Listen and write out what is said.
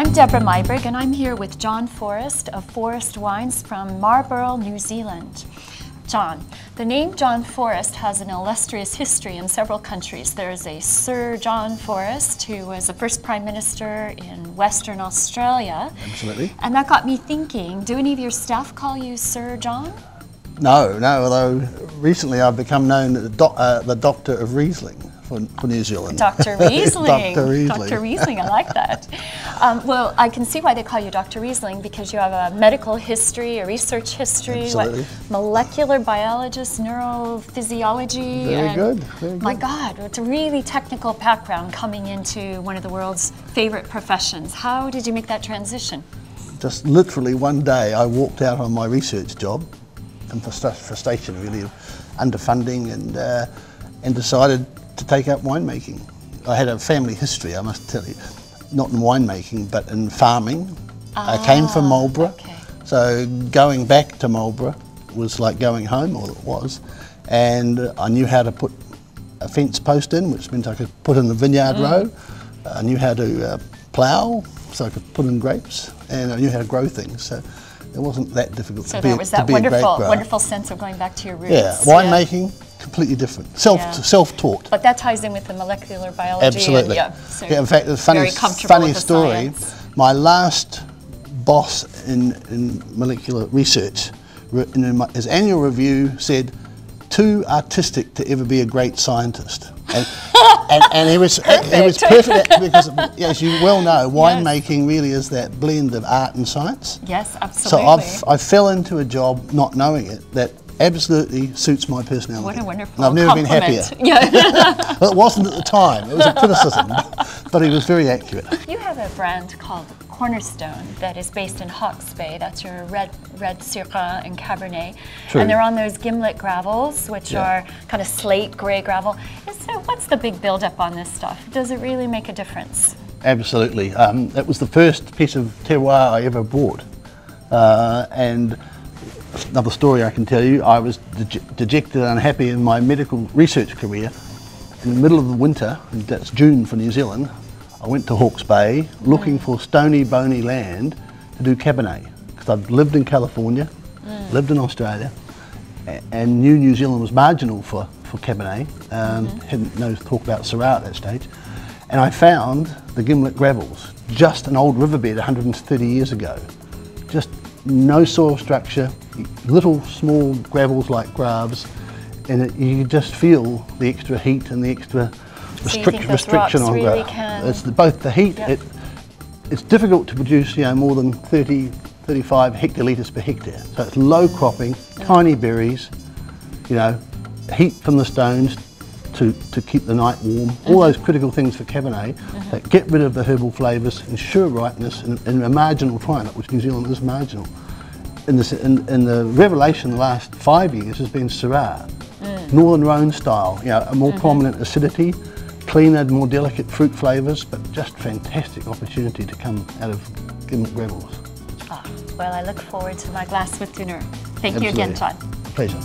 I'm Debra Meiburg, and I'm here with John Forrest of Forrest Wines from Marlborough, New Zealand. John, the name John Forrest has an illustrious history in several countries. There's a Sir John Forrest, who was the first Prime Minister in Western Australia. Absolutely. And that got me thinking, do any of your staff call you Sir John? No, although recently I've become known as the Doctor of Riesling for New Zealand. Dr. Riesling. Dr. Riesling. Dr. Riesling, I like that. Well, I can see why they call you Dr. Riesling, because you have a medical history, a research history, Absolutely. Molecular biologist, neurophysiology. Very good. My God, it's a really technical background coming into one of the world's favorite professions. How did you make that transition? Just literally one day I walked out on my research job, and frustration really of underfunding, and decided to take up winemaking. I had a family history, I must tell you, not in winemaking but in farming. I came from Marlborough, okay. So going back to Marlborough was like going home, or it was, and I knew how to put a fence post in, which meant I could put in the vineyard row. I knew how to plough, so I could put in grapes, and I knew how to grow things. So it wasn't that difficult to be a grape grower. So there was that wonderful sense of going back to your roots. Yeah, winemaking, completely different. Self-taught. But that ties in with the molecular biology. Absolutely. And, so in fact, a funny story. My last boss in molecular research, in his annual review, said, "Too artistic to ever be a great scientist." And he was perfect because, as you well know, winemaking really is that blend of art and science. Yes, absolutely. So I fell into a job, not knowing it, that absolutely suits my personality. What a wonderful and I've never been happier. Yeah. Well, it wasn't at the time. It was a criticism, but he was very accurate. You have a brand called Cornerstone that is based in Hawke's Bay. That's your red Syrah and Cabernet. True. And they're on those Gimblett Gravels, which are kind of slate grey gravel. And so what's the big build-up on this stuff? Does it really make a difference? Absolutely. It was the first piece of terroir I ever bought. And another story I can tell you, I was dejected and unhappy in my medical research career. In the middle of the winter, and that's June for New Zealand, I went to Hawke's Bay looking for stony, bony land to do Cabernet. Because I'd lived in California, lived in Australia, and knew New Zealand was marginal for Cabernet. Hadn't no talk about Syrah at that stage. And I found the Gimblett Gravels, just an old riverbed 130 years ago. Just no soil structure, little small gravels like graves, and you just feel the extra heat and the extra restriction on really growth. It's both the heat. It's difficult to produce, more than 30, 35 hectolitres per hectare. So it's low cropping, tiny berries, heat from the stones to keep the night warm. All those critical things for Cabernet that get rid of the herbal flavours, ensure ripeness, and a marginal climate, which New Zealand is marginal. And the revelation the last 5 years has been Syrah, Northern Rhone style, a more prominent acidity, cleaner, more delicate fruit flavours, but just fantastic opportunity to come out of Gimblett Gravels. Well, I look forward to my glass with dinner. Thank you again, John. Pleasure.